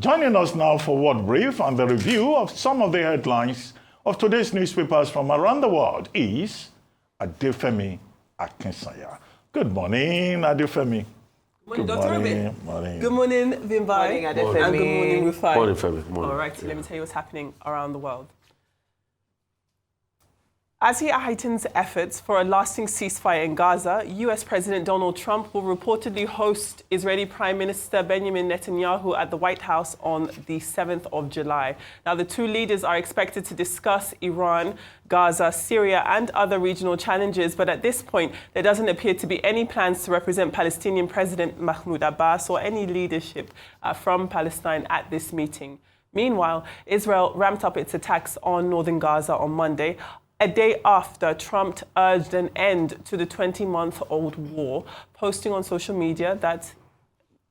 Joining us now for Word Brief and the review of some of the headlines of today's newspapers from around the world is Adefemi Akinsanya. Good morning, Adefemi. Good morning, Dr. Morning. Good morning, Vimbai. Morning, Adefemi. And good morning, Rufai. Morning, Femi. Morning. All right, let me tell you what's happening around the world. As he heightens efforts for a lasting ceasefire in Gaza, US President Donald Trump will reportedly host Israeli Prime Minister Benjamin Netanyahu at the White House on the 7th of July. Now, the two leaders are expected to discuss Iran, Gaza, Syria, and other regional challenges, but at this point, there doesn't appear to be any plans to represent Palestinian President Mahmoud Abbas or any leadership from Palestine at this meeting. Meanwhile, Israel ramped up its attacks on northern Gaza on Monday, a day after Trump urged an end to the 20-month-old war, posting on social media that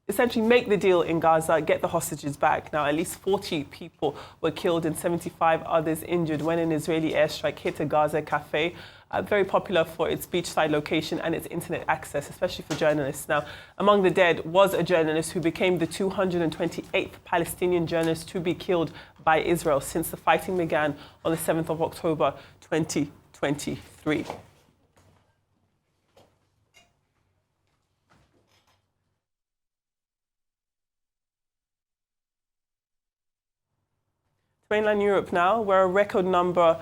essentially make the deal in Gaza, get the hostages back. Now, at least 40 people were killed and 75 others injured when an Israeli airstrike hit a Gaza cafe, very popular for its beachside location and its internet access, especially for journalists. Now, among the dead was a journalist who became the 228th Palestinian journalist to be killed by Israel since the fighting began on the 7th of October, 2023. Mainland Europe now, where a record number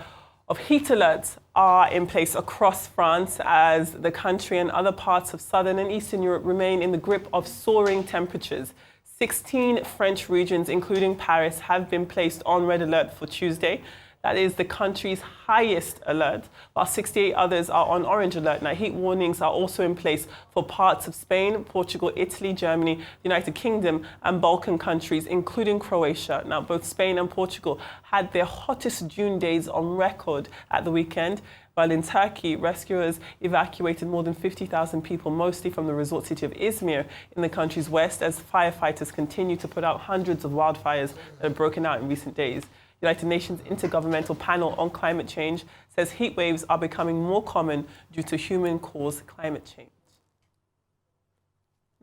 of heat alerts are in place across France as the country and other parts of southern and eastern Europe remain in the grip of soaring temperatures. 16 French regions, including Paris, have been placed on red alert for Tuesday. That is the country's highest alert, while 68 others are on orange alert. Now, heat warnings are also in place for parts of Spain, Portugal, Italy, Germany, the United Kingdom, and Balkan countries, including Croatia. Now, both Spain and Portugal had their hottest June days on record at the weekend, while in Turkey, rescuers evacuated more than 50,000 people, mostly from the resort city of Izmir in the country's west, as firefighters continue to put out hundreds of wildfires that have broken out in recent days. The United Nations Intergovernmental Panel on Climate Change says heat waves are becoming more common due to human-caused climate change.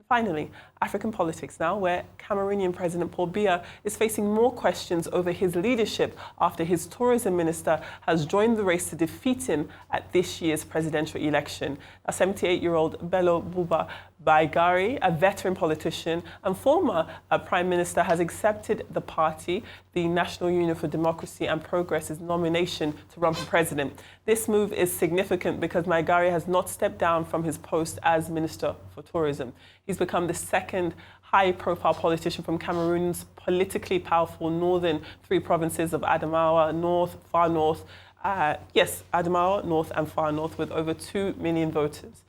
Finally, African politics now, where Cameroonian President Paul Biya is facing more questions over his leadership after his tourism minister has joined the race to defeat him at this year's presidential election. A 78-year-old Bello Buba Baigari, a veteran politician and former Prime Minister, has accepted the party, the National Union for Democracy and Progress's nomination to run for president. This move is significant because Baigari has not stepped down from his post as Minister for Tourism. He's become the second high-profile politician from Cameroon's politically powerful northern three provinces of Adamawa, Adamawa, North and Far North, with over 2 million voters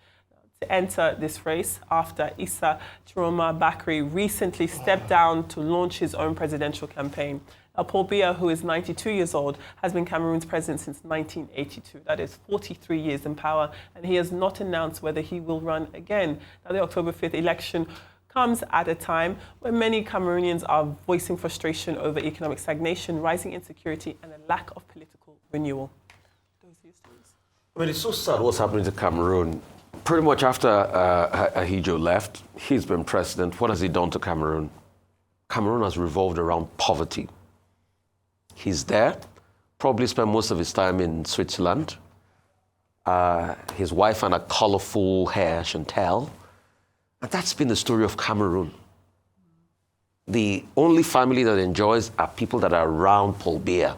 to enter this race after Issa Chiroma Bakary recently stepped down to launch his own presidential campaign. Now, Paul Biya, who is 92 years old, has been Cameroon's president since 1982. That is 43 years in power, and he has not announced whether he will run again. Now, the October 5th election comes at a time when many Cameroonians are voicing frustration over economic stagnation, rising insecurity, and a lack of political renewal. Those are your stories. I mean, it's so sad what's happening to Cameroon. Pretty much after Ahijo left, he's been president. What has he done to Cameroon? Cameroon has revolved around poverty. He's there, probably spent most of his time in Switzerland. His wife and a colorful hair, Chantal. And that's been the story of Cameroon. The only family that enjoys are people that are around Paul Biya.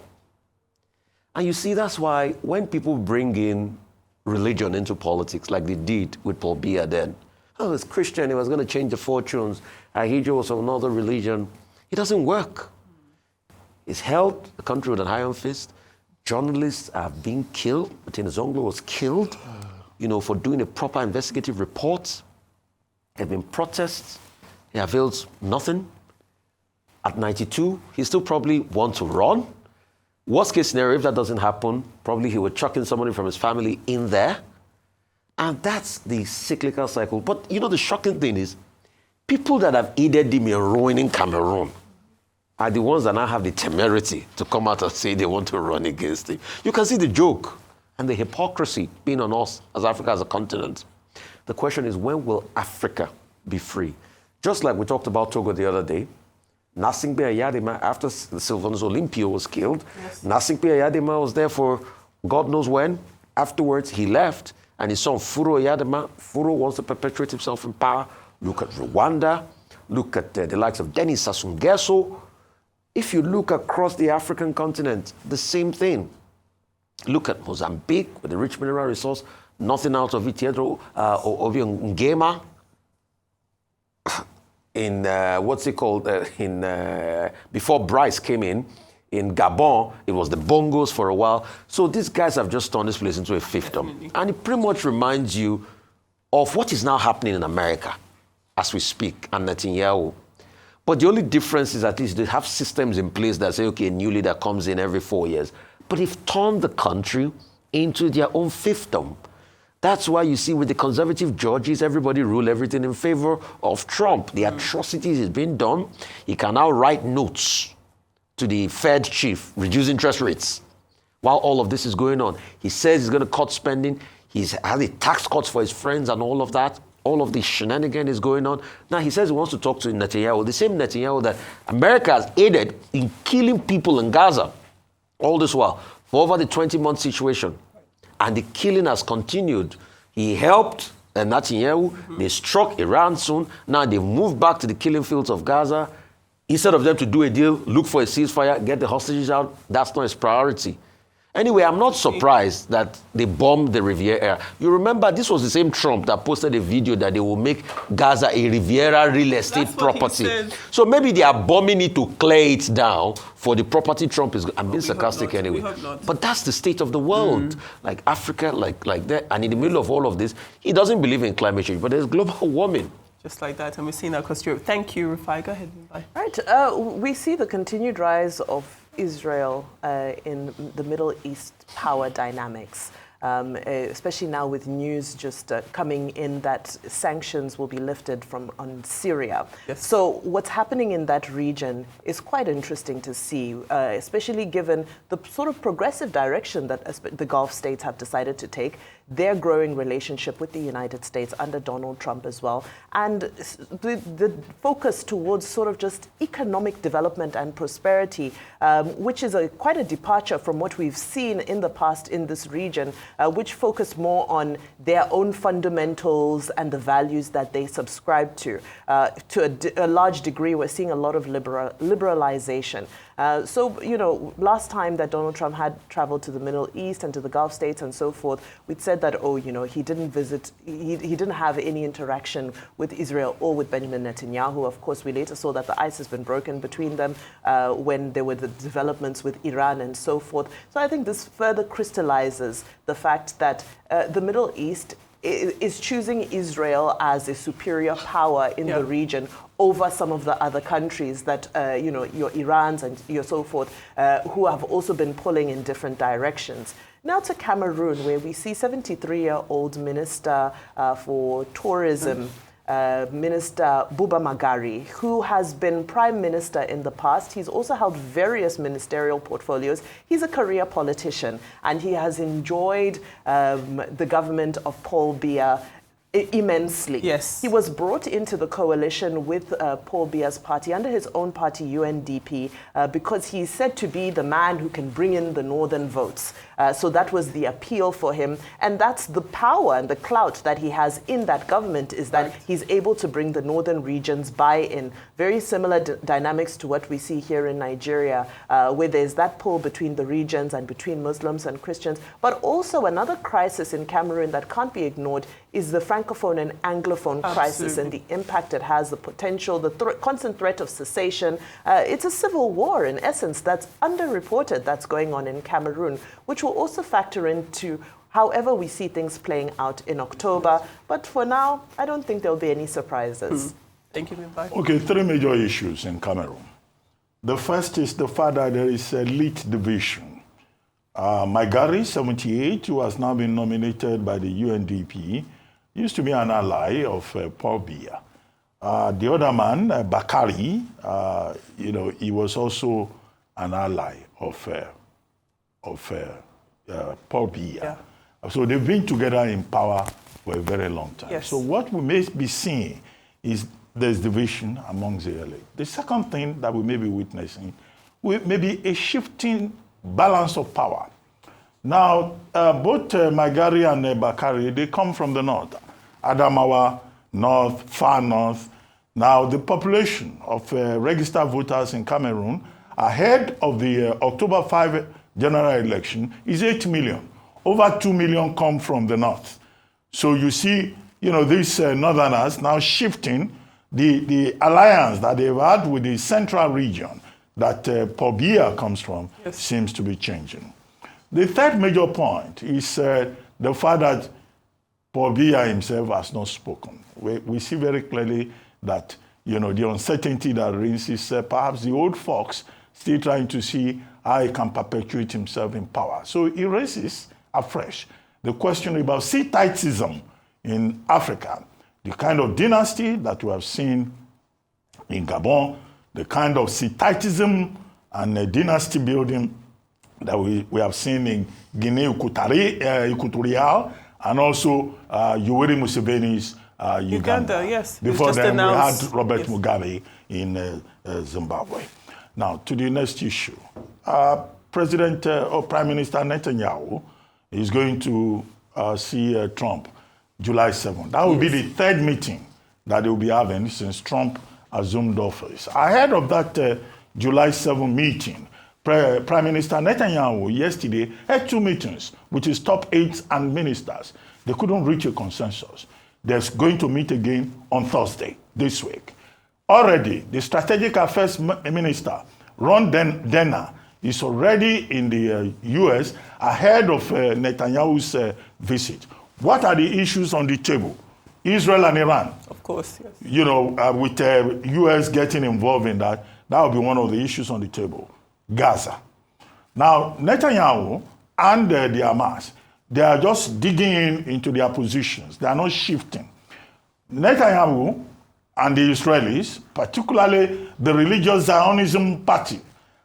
And you see, that's why when people bring in religion into politics, like they did with Paul Biya then, oh, it's Christian, he was going to change the fortunes, Ahijo was of another religion. It doesn't work. He's held the country with an iron fist. Journalists are being killed. Martina Zonglo was killed, for doing a proper investigative report. There have been protests. It avails nothing. At 92, he still probably wants to run. Worst case scenario, if that doesn't happen, probably he would chuck in somebody from his family in there. And that's the cyclical cycle. But the shocking thing is, people that have aided him in ruining Cameroon are the ones that now have the temerity to come out and say they want to run against him. You can see the joke and the hypocrisy being on us as Africa as a continent. The question is, when will Africa be free? Just like we talked about Togo the other day, Nasingbe Ayadima, after Sylvanus Olympio was killed, Yes. Nasingbe Ayadima was there for God knows when. Afterwards, he left, and his son Furo Ayadima, Furo wants to perpetuate himself in power. Look at Rwanda, look at the likes of Denis Sassou Nguesso. If you look across the African continent, the same thing. Look at Mozambique with the rich mineral resource, nothing out of it yet. Obi Ngema, in what's it called? Before Bryce came in Gabon, it was the bongos for a while. So these guys have just turned this place into a fiefdom. And it pretty much reminds you of what is now happening in America as we speak, and Netanyahu. But the only difference is at least they have systems in place that say, okay, a new leader comes in every 4 years. But they've turned the country into their own fiefdom. That's why you see with the conservative judges, everybody rule everything in favor of Trump. The atrocities is being done. He can now write notes to the Fed chief, reduce interest rates. While all of this is going on, he says he's going to cut spending. He's had the tax cuts for his friends and all of that. All of the shenanigans is going on. Now he says he wants to talk to Netanyahu, the same Netanyahu that America has aided in killing people in Gaza all this while for over the 20-month situation. And the killing has continued. He helped Netanyahu. They struck Iran soon. Now they've moved back to the killing fields of Gaza. Instead of them to do a deal, look for a ceasefire, get the hostages out, that's not his priority. Anyway, I'm not surprised that they bombed the Riviera. You remember, this was the same Trump that posted a video that they will make Gaza a Riviera real estate property. So maybe they are bombing it to clear it down for the property Trump is... I'm being sarcastic anyway. But that's the state of the world. Like Africa, like that. And in the middle of all of this, he doesn't believe in climate change, but there's global warming. Just like that, and we're seeing that across Europe. Thank you, Rufai. Go ahead, Rufai. Right. We see the continued rise of Israel in the Middle East power dynamics, especially now with news just coming in that sanctions will be lifted on Syria. Yes. So what's happening in that region is quite interesting to see, especially given the sort of progressive direction that the Gulf states have decided to take, their growing relationship with the United States under Donald Trump as well, and the focus towards sort of just economic development and prosperity, which is quite a departure from what we've seen in the past in this region, which focus more on their own fundamentals and the values that they subscribe to. To a large degree, we're seeing a lot of liberalization. So, you know, last time that Donald Trump had traveled to the Middle East and to the Gulf states and so forth, we'd said that, oh, you know, he didn't didn't have any interaction with Israel or with Benjamin Netanyahu. Of course, we later saw that the ice has been broken between them when there were the developments with Iran and so forth. So I think this further crystallizes the fact that the Middle East is choosing Israel as a superior power in the region over some of the other countries that, you know, your Irans and your so forth, who have also been pulling in different directions. Now to Cameroon, where we see 73-year-old Minister for Tourism, Minister Buba Magari, who has been Prime Minister in the past. He's also held various ministerial portfolios. He's a career politician, and he has enjoyed the government of Paul Biya immensely. Yes. He was brought into the coalition with Paul Biya's party, under his own party, UNDP, because he's said to be the man who can bring in the northern votes. So that was the appeal for him. And that's the power and the clout that he has in that government, is that he's able to bring the northern regions buy-in. Very similar dynamics to what we see here in Nigeria, where there's that pull between the regions and between Muslims and Christians. But also another crisis in Cameroon that can't be ignored is the Francophone and Anglophone crisis and the impact it has, the potential, the constant threat of secession. It's a civil war, in essence, that's underreported that's going on in Cameroon, which will also factor into however we see things playing out in October. But for now, I don't think there'll be any surprises. Thank you, Mimbai. Okay, three major issues in Cameroon. The first is the fact that there is a elite division. Magari, 78, who has now been nominated by the UNDP, used to be an ally of Paul Biya. The other man, Bakari, you know, he was also an ally of Paul Biya. Yeah. So they've been together in power for a very long time. Yes. So what we may be seeing is there's division amongst the elite. The second thing that we may be witnessing may be a shifting balance of power. Now, both Magari and Bakari, they come from the north. Adamawa, north, far north. Now, the population of registered voters in Cameroon ahead of the October 5 general election is 8 million. Over 2 million come from the north. So you see, these northerners now shifting the alliance that they've had with the central region that Paul Biya comes from seems to be changing. The third major point is the fact that Paul Biya himself has not spoken. We see very clearly that the uncertainty that reigns is perhaps the old fox still trying to see how he can perpetuate himself in power. So he raises afresh the question about Settitism in Africa, the kind of dynasty that we have seen in Gabon, the kind of Settitism and dynasty building that we have seen in Guinea Equatorial and also Yoweri Museveni's Uganda. Yes. Before then, we had Robert Mugabe in Zimbabwe. Now, to the next issue. President or Prime Minister Netanyahu is going to see Trump July 7th. That will be the third meeting that they will be having since Trump assumed office. Ahead of that July 7th meeting, Prime Minister Netanyahu yesterday had two meetings with his top aides and ministers. They couldn't reach a consensus. They're going to meet again on Thursday this week. Already, the Strategic Affairs Minister, Ron Dermer, is already in the U.S. ahead of Netanyahu's visit. What are the issues on the table? Israel and Iran. Of course, yes. With the U.S. getting involved in that, that will be one of the issues on the table. Gaza. Now, Netanyahu and the Hamas, they are just digging into their positions. They are not shifting. Netanyahu and the Israelis, particularly the religious Zionism party,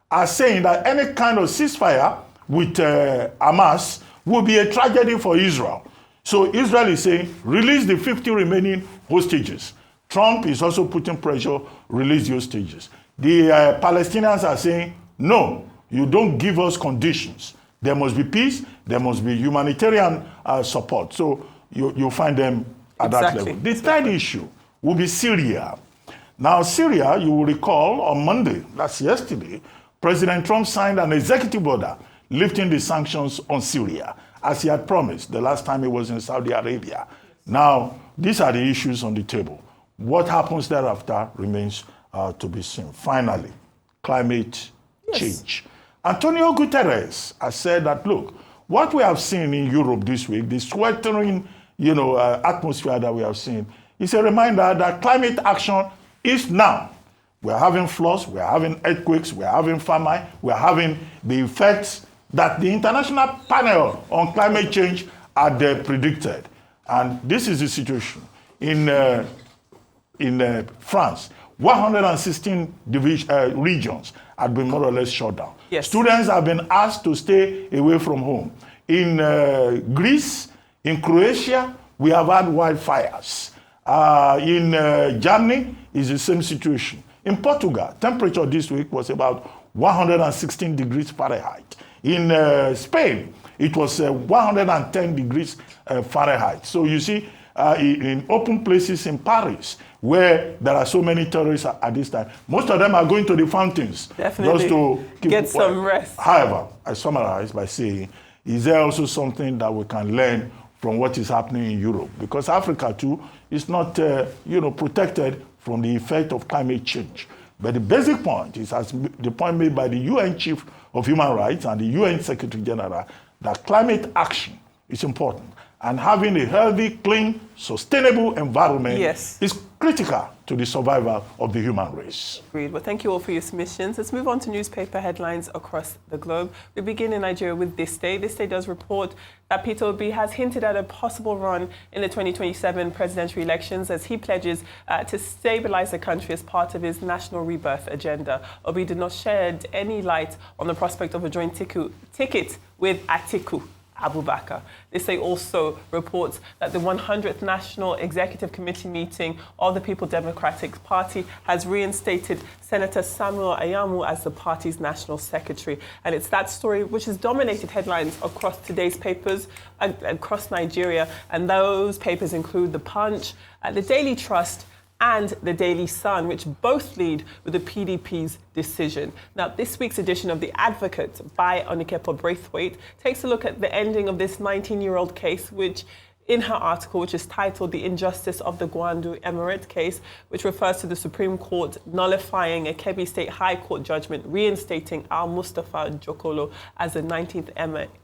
are saying that any kind of ceasefire with Hamas will be a tragedy for Israel. So Israel is saying, release the 50 remaining hostages. Trump is also putting pressure, release the hostages. The Palestinians are saying, no, you don't give us conditions. There must be peace, there must be humanitarian support. So you find them at that level. The third issue will be Syria. Now, Syria, you will recall, on Monday, that's yesterday, President Trump signed an executive order lifting the sanctions on Syria, as he had promised the last time he was in Saudi Arabia. Now, these are the issues on the table. What happens thereafter remains to be seen. Finally, climate change. Antonio Guterres has said that, look, what we have seen in Europe this week, the sweltering, atmosphere that we have seen, is a reminder that climate action is now. We're having floods, we're having earthquakes, we're having famine, we're having the effects that the International Panel on Climate Change had predicted. And this is the situation. In France, 116 regions have been more or less shut down. Yes. Students have been asked to stay away from home. In Greece, in Croatia, we have had wildfires. In Germany, is the same situation. In Portugal, temperature this week was about 116 degrees Fahrenheit. In Spain, it was 110 degrees Fahrenheit. So you see, in open places in Paris, where there are so many tourists at this time, most of them are going to the fountains. Definitely. Just to get some rest. However, I summarize by saying, is there also something that we can learn from what is happening in Europe? Because Africa, too, is not protected from the effect of climate change. But the basic point is, as the point made by the UN Chief of Human Rights and the UN Secretary General, that climate action is important. And having a healthy, clean, sustainable environment is critical to the survival of the human race. Agreed. Well, thank you all for your submissions. Let's move on to newspaper headlines across the globe. We begin in Nigeria with This Day. This Day does report that Peter Obi has hinted at a possible run in the 2027 presidential elections as he pledges to stabilize the country as part of his national rebirth agenda. Obi did not shed any light on the prospect of a joint ticket with Atiku Abubakar. This day also reports that the 100th National Executive Committee meeting of the People Democratic Party has reinstated Senator Samuel Ayamu as the party's national secretary. And it's that story which has dominated headlines across today's papers across Nigeria. And those papers include The Punch, The Daily Trust, and the Daily Sun, which both lead with the PDP's decision. Now, this week's edition of The Advocate by Onikepo Braithwaite takes a look at the ending of this 19-year-old case, which, in her article, which is titled The Injustice of the Gwandu Emirate Case, which refers to the Supreme Court nullifying a Kebbi State High Court judgment reinstating Al-Mustafa Jokolo as the 19th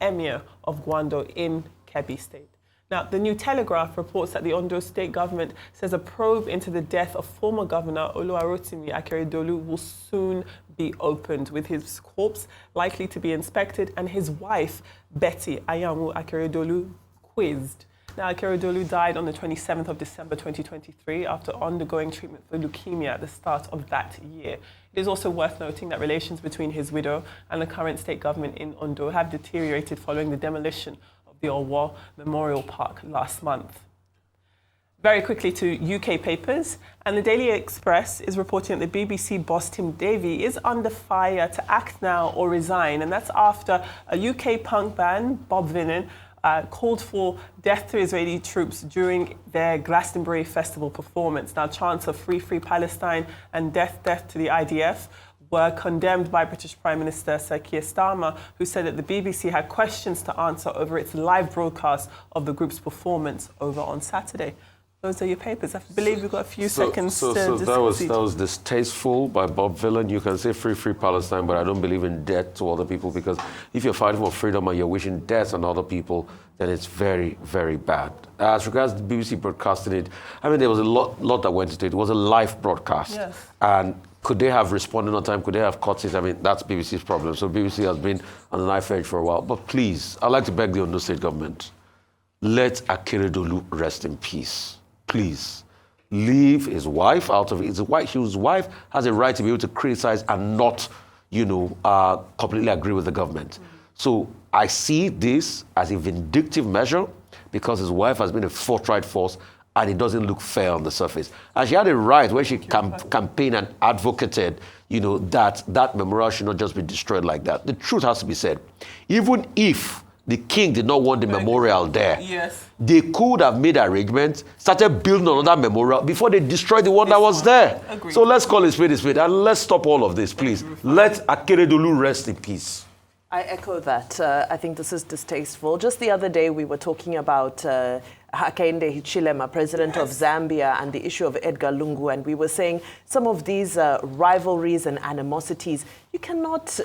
Emir of Gwandu in Kebbi State. Now, the New Telegraph reports that the Ondo State government says a probe into the death of former Governor Oluwarotimi Akeredolu will soon be opened, with his corpse likely to be inspected and his wife, Betty Ayamu Akeredolu, quizzed. Now, Akeredolu died on the 27th of December 2023 after undergoing treatment for leukemia at the start of that year. It is also worth noting that relations between his widow and the current state government in Ondo have deteriorated following the demolition the Owo Memorial Park last month. Very quickly to UK papers, and the Daily Express is reporting that the BBC boss Tim Davie is under fire to act now or resign, and that's after a UK punk band, Bob Vinnan, called for death to Israeli troops during their Glastonbury Festival performance. Now, chants of Free, Free Palestine and Death, Death to the IDF were condemned by British Prime Minister Sir Keir Starmer, who said that the BBC had questions to answer over its live broadcast of the group's performance over on Saturday. Those are your papers. I believe we've got a few seconds to that was distasteful by Bob Villan. You can say free, free Palestine, but I don't believe in death to other people, because if you're fighting for freedom and you're wishing death on other people, then it's very, very bad. As regards the BBC broadcasting it, I mean, there was a lot that went into it. It was a live broadcast. Yes. And could they have responded on time? Could they have caught it? I mean, that's BBC's problem. So BBC has been on the knife edge for a while. But please, I'd like to beg the Ondo State government, let Akeredolu rest in peace. Please, leave his wife out of it. His wife has a right to be able to criticize and not, completely agree with the government. So I see this as a vindictive measure because his wife has been a forthright force, and it doesn't look fair on the surface. And she had a right when she campaigned and advocated, that memorial should not just be destroyed like that. The truth has to be said. Even if the king did not want the memorial there, yes, they could have made arrangements, started building another memorial before they destroyed the one that was there. Agreed. So let's call it spade a spade, and let's stop all of this, please. Let Akeredolu rest in peace. I echo that. I think this is distasteful. Just the other day, we were talking about Hakainde Hichilema, president of Zambia, and the issue of Edgar Lungu, and we were saying some of these rivalries and animosities, you cannot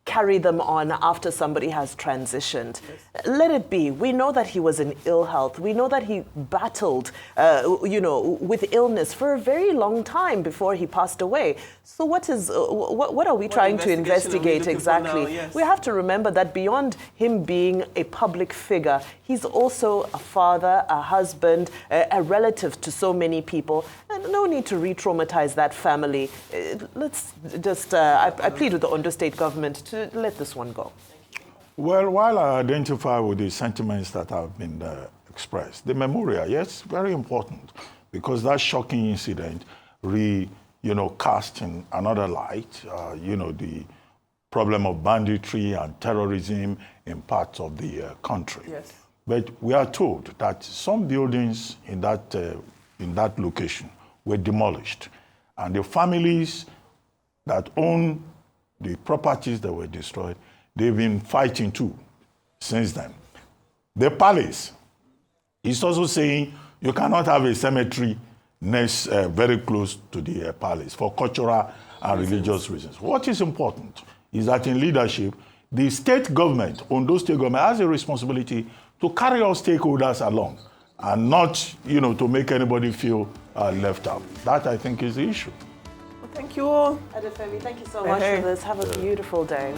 carry them on after somebody has transitioned. Yes. Let it be. We know that he was in ill health. We know that he battled, with illness for a very long time before he passed away. So what are we trying to investigate exactly? Now, yes. We have to remember that beyond him being a public figure, he's also a father, a husband, a relative to so many people. And no need to re-traumatize that family. Let's just, I plead with the Ondo State government to let this one go. Well, while I identify with the sentiments that have been expressed, the memorial, yes, very important, because that shocking incident cast in another light, the problem of banditry and terrorism in parts of the country. Yes. But we are told that some buildings in that location were demolished, and the families that own the properties that were destroyed, they've been fighting too since then. The palace is also saying you cannot have a cemetery very close to the palace for cultural and religious reasons. What is important is that in leadership, the state government, Ondo State government, has a responsibility to carry all stakeholders along and not, to make anybody feel left out. That, I think, is the issue. Well, thank you all. Adefemi, thank you so much for this. Have a beautiful day.